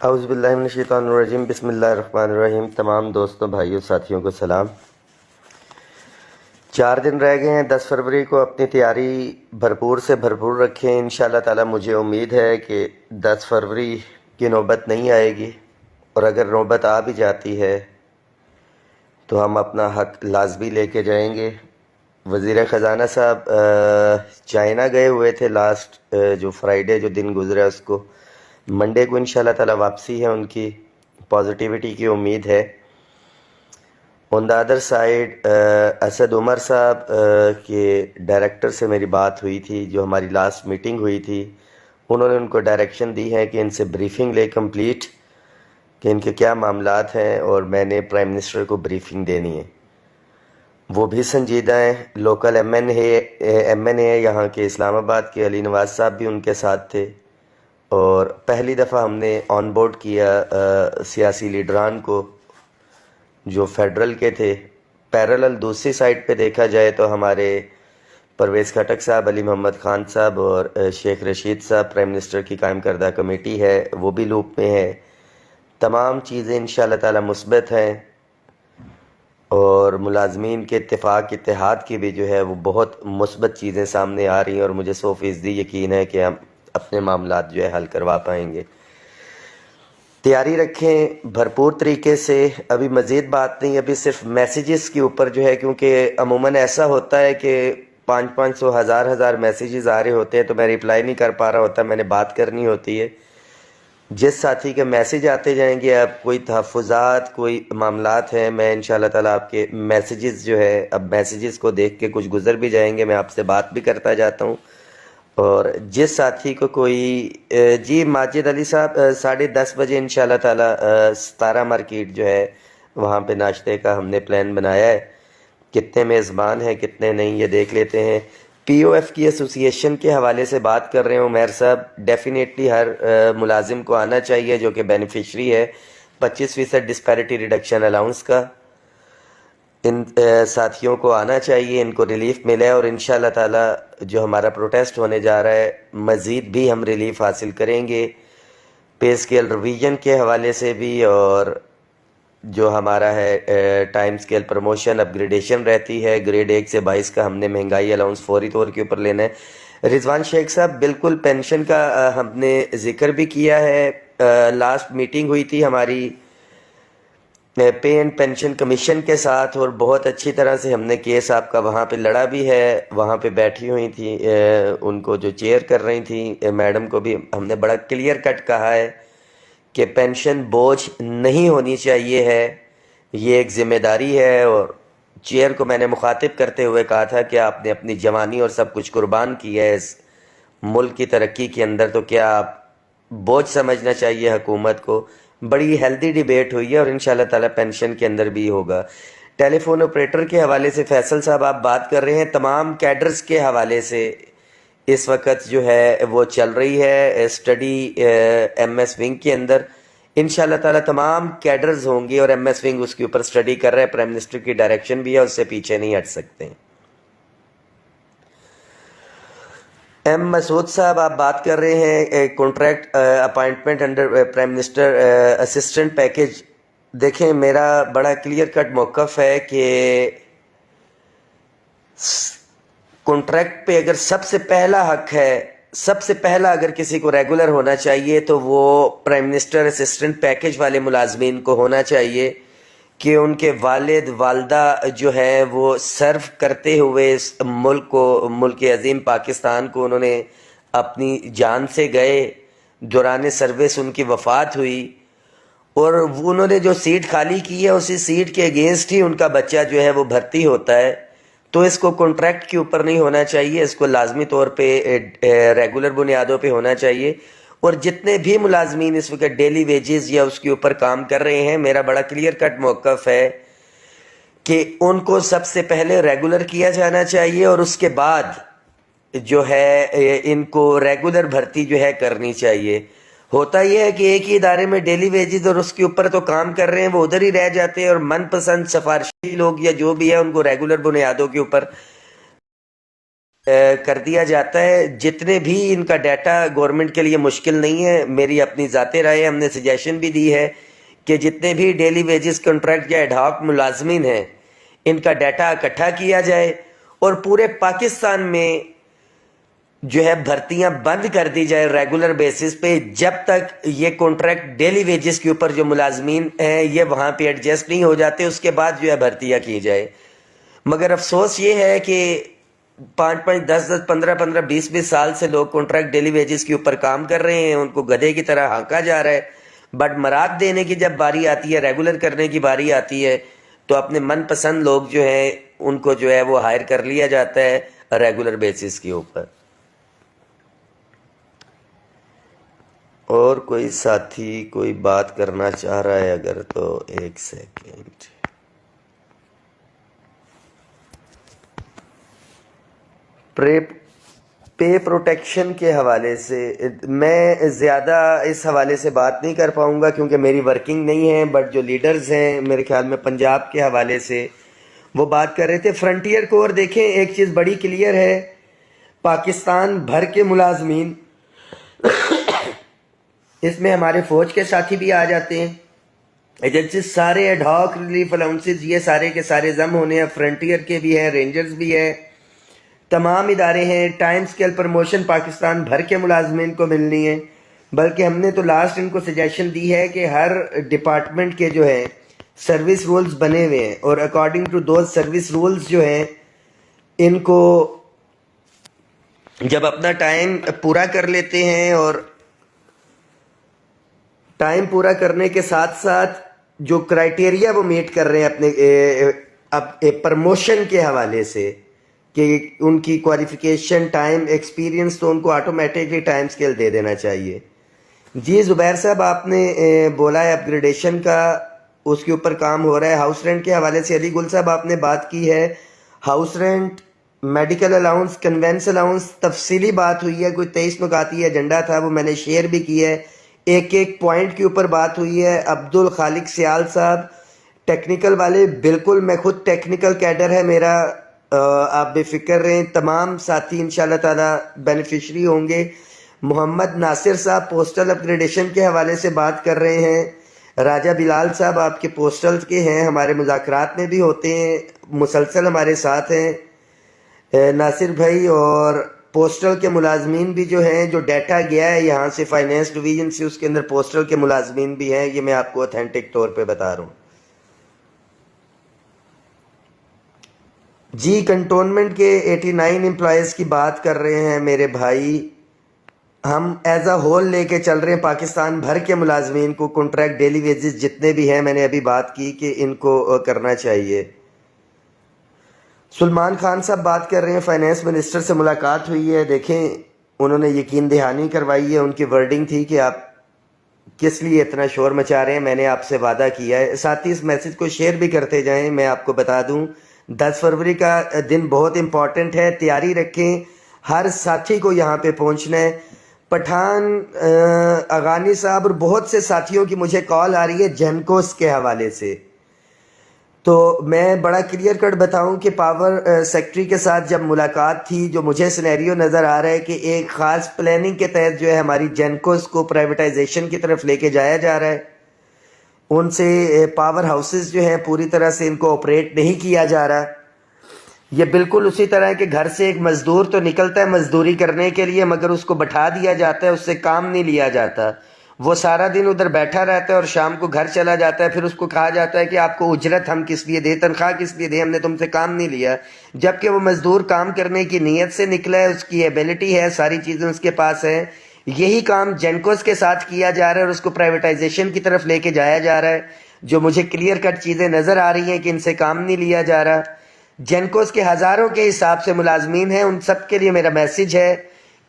اعوذ باللہ من الشیطان الرجیم، بسم اللہ الرحمن الرحیم۔ تمام دوستوں، بھائیوں، ساتھیوں کو سلام۔ 4 دن رہ گئے ہیں 10 فروری کو۔ اپنی تیاری بھرپور سے بھرپور رکھیں۔ انشاءاللہ تعالی مجھے امید ہے کہ 10 فروری کی نوبت نہیں آئے گی، اور اگر نوبت آ بھی جاتی ہے تو ہم اپنا حق لازمی لے کے جائیں گے۔ وزیر خزانہ صاحب چائنا گئے ہوئے تھے لاسٹ جو فرائیڈے جو دن گزرا، اس کو منڈے کو انشاءاللہ تعالی واپسی ہے ان کی۔ پازیٹیوٹی کی امید ہے۔ آن the other side Asad Umar صاحب کے ڈائریکٹر سے میری بات ہوئی تھی، جو ہماری لاسٹ میٹنگ ہوئی تھی۔ انہوں نے ان کو ڈائریکشن دی ہے کہ ان سے بریفنگ لے کمپلیٹ کہ ان کے کیا معاملات ہیں، اور میں نے پرائم منسٹر کو بریفنگ دینی ہے۔ وہ بھی سنجیدہ ہیں۔ لوکل ایم این اے یہاں کے اسلام آباد کے علی نواز صاحب بھی ان کے ساتھ تھے، اور پہلی دفعہ ہم نے آن بورڈ کیا سیاسی لیڈران کو جو فیڈرل کے تھے۔ پیرالل دوسری سائڈ پہ دیکھا جائے تو ہمارے پرویز خٹک صاحب، علی محمد خان صاحب اور شیخ رشید صاحب، پرائم منسٹر کی قائم کردہ کمیٹی ہے، وہ بھی لوپ میں ہے۔ تمام چیزیں انشاءاللہ تعالی مثبت ہیں، اور ملازمین کے اتفاق اتحاد کی بھی جو ہے وہ بہت مثبت چیزیں سامنے آ رہی ہیں، اور مجھے 100% یقین ہے کہ ہم اپنے معاملات جو ہے حل کروا پائیں گے۔ تیاری رکھیں بھرپور طریقے سے۔ ابھی مزید بات نہیں، ابھی صرف میسیجز کے اوپر جو ہے، کیونکہ عموماً ایسا ہوتا ہے کہ 500 ہزار میسیجز آ رہے ہوتے ہیں تو میں رپلائی نہیں کر پا رہا ہوتا، میں نے بات کرنی ہوتی ہے۔ جس ساتھی کے میسیج آتے جائیں گے، اب کوئی تحفظات، کوئی معاملات ہیں، میں انشاءاللہ تعالیٰ آپ کے میسیجز جو ہے، اب میسیجز کو دیکھ کے کچھ گزر بھی جائیں گے، میں آپ سے بات بھی کرتا جاتا ہوں۔ اور جس ساتھی کو کوئی جی ماجد علی صاحب 10:30 بجے انشاءاللہ تعالیٰ 17 مارکیٹ جو ہے وہاں پہ ناشتے کا ہم نے پلان بنایا ہے۔ کتنے میزبان ہیں کتنے نہیں یہ دیکھ لیتے ہیں۔ پی او ایف کی ایسوسی ایشن کے حوالے سے بات کر رہے ہوں عمیر صاحب، ڈیفینیٹلی ہر ملازم کو آنا چاہیے جو کہ بینیفیشری ہے 25% ڈسپیرٹی ریڈکشن الاؤنس کا۔ ان ساتھیوں کو آنا چاہیے، ان کو ریلیف ملے، اور انشاءاللہ تعالی جو ہمارا پروٹیسٹ ہونے جا رہا ہے مزید بھی ہم ریلیف حاصل کریں گے، پے اسکیل ریویژن کے حوالے سے بھی، اور جو ہمارا ہے ٹائم سکیل پروموشن اپ گریڈیشن رہتی ہے، گریڈ 1 سے 22 کا ہم نے مہنگائی الاؤنس فوری طور کے اوپر لینا ہے۔ رضوان شیخ صاحب بالکل پینشن کا ہم نے ذکر بھی کیا ہے۔ لاسٹ میٹنگ ہوئی تھی ہماری پے اینڈ پینشن کمیشن کے ساتھ، اور بہت اچھی طرح سے ہم نے کیس آپ کا وہاں پہ لڑا بھی ہے۔ وہاں پہ بیٹھی ہوئی تھی ان کو جو چیئر کر رہی تھیں میڈم کو بھی ہم نے بڑا کلیئر کٹ کہا ہے کہ پینشن بوجھ نہیں ہونی چاہیے ہے، یہ ایک ذمہ داری ہے۔ اور چیئر کو میں نے مخاطب کرتے ہوئے کہا تھا کہ آپ نے اپنی جوانی اور سب کچھ قربان کی ہے اس ملک کی ترقی کے اندر، تو کیا آپ بوجھ سمجھنا چاہیے حکومت کو۔ بڑی ہیلدی ڈیبیٹ ہوئی ہے، اور انشاءاللہ تعالی پینشن کے اندر بھی ہوگا۔ ٹیلی فون آپریٹر کے حوالے سے فیصل صاحب آپ بات کر رہے ہیں، تمام کیڈرز کے حوالے سے اس وقت جو ہے وہ چل رہی ہے اسٹڈی ایم ایس ونگ کے اندر۔ انشاءاللہ تعالی تمام کیڈرز ہوں گے، اور ایم ایس ونگ اس کے اوپر اسٹڈی کر رہا ہے، پرائم منسٹر کی ڈائریکشن بھی ہے، اس سے پیچھے نہیں ہٹ سکتے ہیں۔ ایم مسعود صاحب آپ بات کر رہے ہیں contract appointment under prime minister assistant package. دیکھیں میرا بڑا کلیئر کٹ موقف ہے کہ کانٹریکٹ پہ اگر سب سے پہلا حق ہے، سب سے پہلا اگر کسی کو ریگولر ہونا چاہیے تو وہ پرائم منسٹر اسسٹنٹ پیکیج والے ملازمین کو ہونا چاہیے، کہ ان کے والد والدہ جو ہیں وہ سرو کرتے ہوئے اس ملک کو، ملک عظیم پاکستان کو انہوں نے اپنی جان سے گئے، دوران سروس ان کی وفات ہوئی، اور وہ انہوں نے جو سیٹ خالی کی ہے اسی سیٹ کے اگینسٹ ہی ان کا بچہ جو ہے وہ بھرتی ہوتا ہے، تو اس کو کانٹریکٹ کے اوپر نہیں ہونا چاہیے، اس کو لازمی طور پہ ریگولر بنیادوں پہ ہونا چاہیے۔ اور جتنے بھی ملازمین اس وقت ڈیلی ویجز یا اس کے اوپر کام کر رہے ہیں، میرا بڑا کلیئر کٹ موقف ہے کہ ان کو سب سے پہلے ریگولر کیا جانا چاہیے، اور اس کے بعد جو ہے ان کو ریگولر بھرتی جو ہے کرنی چاہیے۔ ہوتا یہ ہے کہ ایک ہی ادارے میں ڈیلی ویجز اور اس کے اوپر تو کام کر رہے ہیں، وہ ادھر ہی رہ جاتے ہیں، اور من پسند سفارشی لوگ یا جو بھی ہے ان کو ریگولر بنیادوں کے اوپر کر دیا جاتا ہے. جتنے بھی ان کا ڈیٹا گورنمنٹ کے لیے مشکل نہیں ہے، میری اپنی ذاتی رائے، ہم نے سجیشن بھی دی ہے کہ جتنے بھی ڈیلی ویجز کنٹریکٹ یا ایڈ ہاک ملازمین ہیں ان کا ڈیٹا اکٹھا کیا جائے اور پورے پاکستان میں جو ہے بھرتیاں بند کر دی جائے ریگولر بیسس پہ، جب تک یہ کانٹریکٹ ڈیلی ویجز کے اوپر جو ملازمین ہیں یہ وہاں پہ ایڈجسٹ نہیں ہو جاتے، اس کے بعد جو ہے بھرتیاں کی جائے. مگر افسوس یہ ہے کہ 5-5 10-10 15-15 20-20 سال سے لوگ کانٹریکٹ ڈیلی ویجز کے اوپر کام کر رہے ہیں، ان کو گدھے کی طرح ہانکا جا رہا ہے. بٹ مراد دینے کی جب باری آتی ہے، ریگولر کرنے کی باری آتی ہے، تو اپنے من پسند لوگ جو ہیں ان کو جو ہے وہ ہائر کر لیا جاتا ہے ریگولر بیسس کے اوپر. اور کوئی ساتھی کوئی بات کرنا چاہ رہا ہے اگر تو ایک سیکنڈ. پے پروٹیکشن کے حوالے سے میں زیادہ اس حوالے سے بات نہیں کر پاؤں گا کیونکہ میری ورکنگ نہیں ہے، بٹ جو لیڈرز ہیں میرے خیال میں پنجاب کے حوالے سے وہ بات کر رہے تھے. فرنٹیئر کور دیکھیں، ایک چیز بڑی کلیئر ہے، پاکستان بھر کے ملازمین، اس میں ہمارے فوج کے ساتھی بھی آ جاتے ہیں، ایجنسیز سارے، ایڈ ہاک ریلیف الاؤنسز، یہ سارے کے سارے ضم ہونے ہیں. فرنٹیئر کے بھی ہیں، رینجرز بھی ہیں، تمام ادارے ہیں. ٹائم اسکیل پروموشن پاکستان بھر کے ملازمین کو ملنی ہے. بلکہ ہم نے تو لاسٹ ان کو سجیشن دی ہے کہ ہر ڈپارٹمنٹ کے جو ہے سروس رولز بنے ہوئے ہیں، اور according to those service rules جو ہیں ان کو جب اپنا ٹائم پورا کر لیتے ہیں، اور ٹائم پورا کرنے کے ساتھ ساتھ جو کرائٹیریا وہ میٹ کر رہے ہیں اپنے پرموشن کے حوالے سے کہ ان کی کوالیفیکیشن، ٹائم، ایکسپیرینس، تو ان کو آٹومیٹکلی ٹائم اسکیل دے دینا چاہیے. جی زبیر صاحب، آپ نے بولا ہے اپ گریڈیشن کا، اس کے اوپر کام ہو رہا ہے. ہاؤس رینٹ کے حوالے سے علی گل صاحب آپ نے بات کی ہے. House rent, medical allowance, conveyance allowance, تفصیلی بات ہوئی ہے. کوئی 23 نکاتی ایجنڈا تھا، وہ میں نے شیئر بھی کیا ہے. ایک ایک پوائنٹ کے اوپر بات ہوئی ہے. عبد الخالق سیال صاحب ٹیکنیکل والے، بالکل میں خود ٹیکنیکل کیڈر ہے میرا، آپ بے فکر رہیں. تمام ساتھی انشاءاللہ تعالی بینیفیشری ہوں گے. محمد ناصر صاحب پوسٹل اپ گریڈیشن کے حوالے سے بات کر رہے ہیں. راجہ بلال صاحب آپ کے پوسٹل کے ہیں، ہمارے مذاکرات میں بھی ہوتے ہیں، مسلسل ہمارے ساتھ ہیں. ناصر بھائی، اور پوسٹل کے ملازمین بھی جو ہیں، جو ڈیٹا گیا ہے یہاں سے فائنینس ڈویژن سے، اس کے اندر پوسٹل کے ملازمین بھی ہیں. یہ میں آپ کو اوتھینٹک طور پہ بتا رہا ہوں. جی کنٹونمنٹ کے 89 امپلائیز کی بات کر رہے ہیں میرے بھائی. ہم ایز اے ہول لے کے چل رہے ہیں پاکستان بھر کے ملازمین کو، کنٹریکٹ ڈیلی ویجز جتنے بھی ہیں، میں نے ابھی بات کی کہ ان کو کرنا چاہیے. سلمان خان صاحب بات کر رہے ہیں فائنینس منسٹر سے ملاقات ہوئی ہے. دیکھیں انہوں نے یقین دہانی کروائی ہے. ان کی ورڈنگ تھی کہ آپ کس لیے اتنا شور مچا رہے ہیں، میں نے آپ سے وعدہ کیا ہے. ساتھ ہی اس میسج کو شیئر بھی کرتے جائیں. میں آپ کو بتا دوں 10 فروری کا دن بہت امپورٹنٹ ہے، تیاری رکھیں. ہر ساتھی کو یہاں پہ پہنچنا ہے. پٹھان اغانی صاحب اور بہت سے ساتھیوں کی مجھے کال آ رہی ہے جینکوس کے حوالے سے. تو میں بڑا کلیئر کٹ بتاؤں کہ پاور سیکٹری کے ساتھ جب ملاقات تھی، جو مجھے سینیریو نظر آ رہا ہے کہ ایک خاص پلاننگ کے تحت جو ہے ہماری جینکوس کو پرائیویٹائزیشن کی طرف لے کے جایا جا رہا ہے. ان سے پاور ہاؤسز جو ہیں پوری طرح سے ان کو آپریٹ نہیں کیا جا رہا. یہ بالکل اسی طرح ہے کہ گھر سے ایک مزدور تو نکلتا ہے مزدوری کرنے کے لیے، مگر اس کو بٹھا دیا جاتا ہے، اس سے کام نہیں لیا جاتا. وہ سارا دن ادھر بیٹھا رہتا ہے اور شام کو گھر چلا جاتا ہے. پھر اس کو کہا جاتا ہے کہ آپ کو اجرت ہم کس لیے دیں، تنخواہ کس لیے دیں، ہم نے تم سے کام نہیں لیا. جبکہ وہ مزدور کام کرنے کی نیت سے نکلا ہے، اس کی ایبلٹی ہے، ساری چیزیں اس کے پاس ہیں. یہی کام جینکوس کے ساتھ کیا جا رہا ہے اور اس کو پرائیویٹائزیشن کی طرف لے کے جایا جا رہا ہے. جو مجھے کلیئر کٹ چیزیں نظر آ رہی ہیں کہ ان سے کام نہیں لیا جا رہا. جینکوس کے ہزاروں کے حساب سے ملازمین ہیں، ان سب کے لیے میرا میسج ہے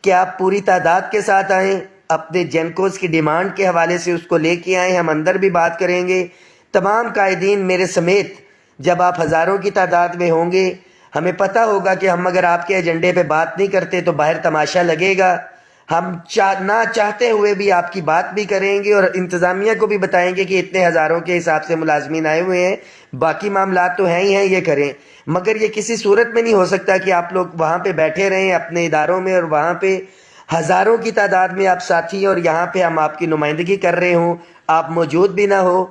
کہ آپ پوری تعداد کے ساتھ آئیں. اپنے جینکوس کی ڈیمانڈ کے حوالے سے اس کو لے کے آئیں. ہم اندر بھی بات کریں گے. تمام قائدین میرے سمیت جب آپ ہزاروں کی تعداد میں ہوں گے، ہمیں پتہ ہوگا کہ ہم اگر آپ کے ایجنڈے پہ بات نہیں کرتے تو باہر تماشا لگے گا. ہم نہ چاہتے ہوئے بھی آپ کی بات بھی کریں گے اور انتظامیہ کو بھی بتائیں گے کہ اتنے ہزاروں کے حساب سے ملازمین آئے ہوئے ہیں، باقی معاملات تو ہیں ہی ہیں، یہ کریں. مگر یہ کسی صورت میں نہیں ہو سکتا کہ آپ لوگ وہاں پہ بیٹھے رہیں اپنے اداروں میں اور وہاں پہ ہزاروں کی تعداد میں آپ ساتھی اور یہاں پہ ہم آپ کی نمائندگی کر رہے ہوں، آپ موجود بھی نہ ہو.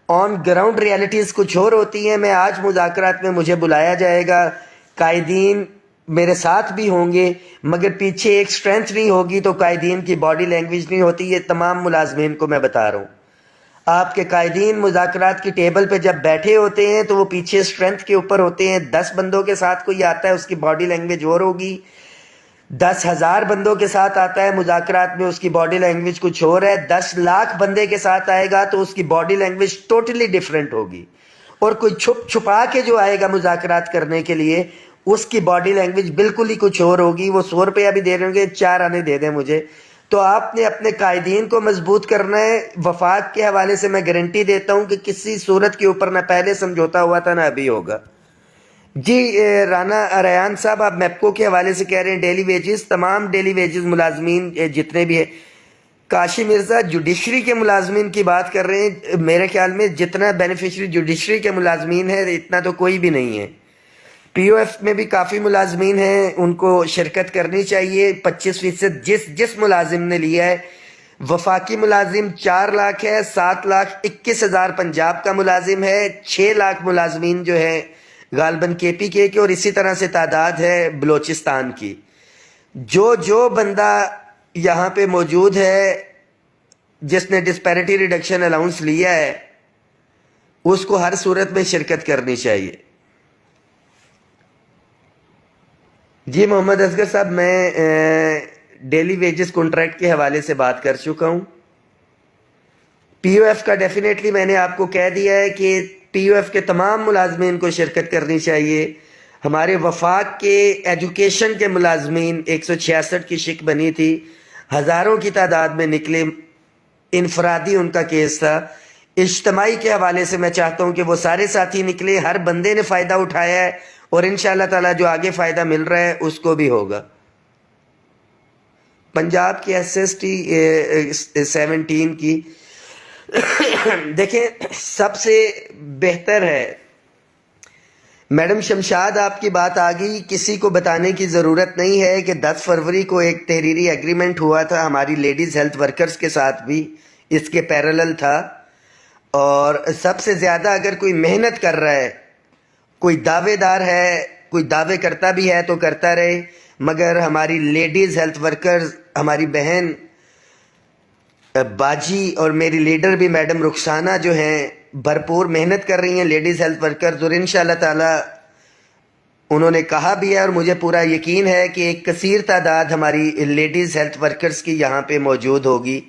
آن گراؤنڈ ریالٹیز کچھ اور ہوتی ہیں. میں آج مذاکرات میں مجھے بلایا جائے گا، قائدین میرے ساتھ بھی ہوں گے، مگر پیچھے ایک سٹرینتھ نہیں ہوگی تو قائدین کی باڈی لینگویج نہیں ہوتی. یہ تمام ملازمین کو میں بتا رہا ہوں. آپ کے قائدین مذاکرات کی ٹیبل پہ جب بیٹھے ہوتے ہیں تو وہ پیچھے سٹرینتھ کے اوپر ہوتے ہیں. 10 بندوں کے ساتھ کوئی آتا ہے، اس کی باڈی لینگویج اور ہوگی. 10,000 بندوں کے ساتھ آتا ہے مذاکرات میں، اس کی باڈی لینگویج کچھ اور ہے. 10 لاکھ بندے کے ساتھ آئے گا تو اس کی باڈی لینگویج ٹوٹلی ڈیفرنٹ ہوگی. اور کوئی چھپ چھپا کے جو آئے گا مذاکرات کرنے کے لیے، اس کی باڈی لینگویج بالکل ہی کچھ اور ہوگی. وہ 100 روپیہ بھی دے رہے ہوں گے، 4 آنے دے دیں مجھے. تو آپ نے اپنے قائدین کو مضبوط کرنا ہے. وفاق کے حوالے سے میں گارنٹی دیتا ہوں کہ کسی صورت کے اوپر نہ پہلے سمجھوتا ہوا تھا نہ ابھی ہوگا. جی رانا ریان صاحب، آپ میپکو کے حوالے سے کہہ رہے ہیں ڈیلی ویجز، تمام ڈیلی ویجز ملازمین جتنے بھی ہیں. کاشی مرزا جوڈیشری کے ملازمین کی بات کر رہے ہیں. میرے خیال میں جتنا بینیفیشری جوڈیشری کے ملازمین ہیں اتنا تو کوئی بھی نہیں ہے. پی او ایف میں بھی کافی ملازمین ہیں، ان کو شرکت کرنی چاہیے. 25% جس ملازم نے لیا ہے. وفاقی ملازم 4 لاکھ ہے، 7,21,000 پنجاب کا ملازم ہے، 6 لاکھ ملازمین جو ہے غالباً کے پی کے اور اسی طرح سے تعداد ہے بلوچستان کی. جو بندہ یہاں پہ موجود ہے جس نے ڈسپیرٹی ریڈکشن الاؤنس لیا ہے، اس کو ہر صورت میں شرکت کرنی چاہیے. جی محمد اصغر صاحب، میں ڈیلی ویجز کنٹریکٹ کے حوالے سے بات کر چکا ہوں. پی او ایف کا ڈیفینیٹلی میں نے آپ کو کہہ دیا ہے کہ پی او ایف کے تمام ملازمین کو شرکت کرنی چاہیے. ہمارے وفاق کے ایجوکیشن کے ملازمین 166 کی شک بنی تھی، ہزاروں کی تعداد میں نکلے. انفرادی ان کا کیس تھا. اجتماعی کے حوالے سے میں چاہتا ہوں کہ وہ سارے ساتھی نکلے، ہر بندے نے فائدہ اٹھایا ہے اور انشاءاللہ تعالی جو آگے فائدہ مل رہا ہے اس کو بھی ہوگا. پنجاب کی ایس ایس ٹی 17 کی دیکھیں سب سے بہتر ہے. میڈم شمشاد آپ کی بات آ گئی، کسی کو بتانے کی ضرورت نہیں ہے کہ 10 فروری کو ایک تحریری ایگریمنٹ ہوا تھا ہماری لیڈیز ہیلتھ ورکرز کے ساتھ بھی، اس کے پیرالل تھا. اور سب سے زیادہ اگر کوئی محنت کر رہا ہے، کوئی دعوے دار ہے، کوئی دعوے کرتا بھی ہے تو کرتا رہے، مگر ہماری لیڈیز ہیلتھ ورکرز، ہماری بہن باجی اور میری لیڈر بھی میڈم رخسانہ جو ہیں بھرپور محنت کر رہی ہیں لیڈیز ہیلتھ ورکرز. اور انشاءاللہ تعالی انہوں نے کہا بھی ہے اور مجھے پورا یقین ہے کہ ایک کثیر تعداد ہماری لیڈیز ہیلتھ ورکرز کی یہاں پہ موجود ہوگی.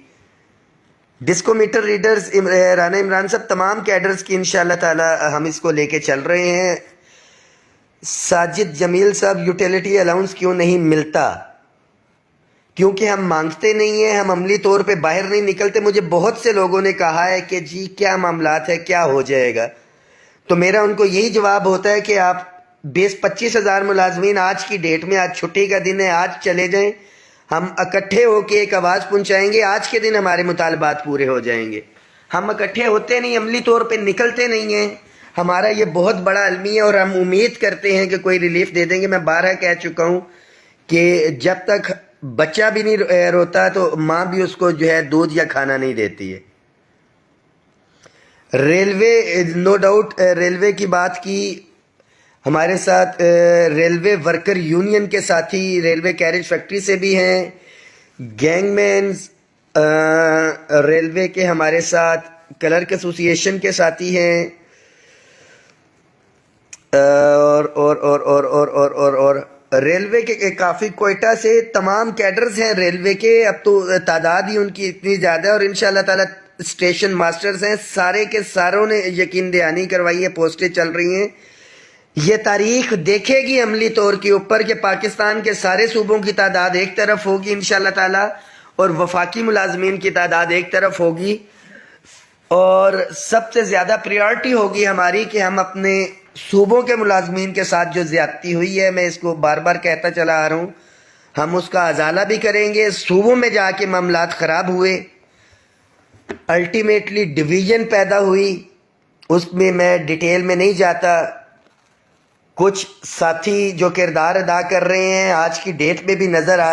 DISCO meter readers Rana Imran صاحب، تمام کیڈرز کی انشاءاللہ تعالی ہم اس کو لے کے چل رہے ہیں. ساجد جمیل صاحب، یوٹیلیٹی الاؤنس کیوں نہیں ملتا؟ کیونکہ ہم مانگتے نہیں ہیں، ہم عملی طور پہ باہر نہیں نکلتے. مجھے بہت سے لوگوں نے کہا ہے کہ جی کیا معاملات ہے، کیا ہو جائے گا، تو میرا ان کو یہی جواب ہوتا ہے کہ آپ 20-25 ہزار ملازمین آج کی ڈیٹ میں، آج چھٹی کا دن ہے، آج چلے جائیں، ہم اکٹھے ہو کے ایک آواز پہنچائیں گے، آج کے دن ہمارے مطالبات پورے ہو جائیں گے. ہم اکٹھے ہوتے نہیں، عملی طور پہ نکلتے نہیں ہیں. ہمارا یہ بہت بڑا المیہ ہے اور ہم امید کرتے ہیں کہ کوئی ریلیف دے دیں گے. میں بارہا کہہ چکا ہوں کہ جب تک بچہ بھی نہیں روتا تو ماں بھی اس کو جو ہے دودھ یا کھانا نہیں دیتی ہے. ریلوے، نو ڈاؤٹ ریلوے کی بات کی، ہمارے ساتھ ریلوے ورکر یونین کے ساتھی ریلوے کیریج فیکٹری سے بھی ہیں، گینگ مینز ریلوے کے ہمارے ساتھ کلرک ایسوسی ایشن کے ساتھی ہیں، اور ریلوے کے کافی کوئٹہ سے تمام کیڈرز ہیں ریلوے کے. اب تو تعداد ہی ان کی اتنی زیادہ ہے اور انشاءاللہ تعالی اسٹیشن ماسٹرز ہیں، سارے کے ساروں نے یقین دہانی کروائی ہے، پوسٹیں چل رہی ہیں. یہ تاریخ دیکھے گی عملی طور کے اوپر کہ پاکستان کے سارے صوبوں کی تعداد ایک طرف ہوگی انشاءاللہ تعالی اور وفاقی ملازمین کی تعداد ایک طرف ہوگی. اور سب سے زیادہ پریارٹی ہوگی ہماری کہ ہم اپنے صوبوں کے ملازمین کے ساتھ جو زیادتی ہوئی ہے، میں اس کو بار بار کہتا چلا آ رہا ہوں، ہم اس کا ازالہ بھی کریں گے. صوبوں میں جا کے معاملات خراب ہوئے, الٹیمیٹلی ڈویژن پیدا ہوئی, اس میں ڈیٹیل میں نہیں جاتا. کچھ ساتھی جو کردار ادا کر رہے ہیں آج کی ڈیٹ میں بھی نظر آ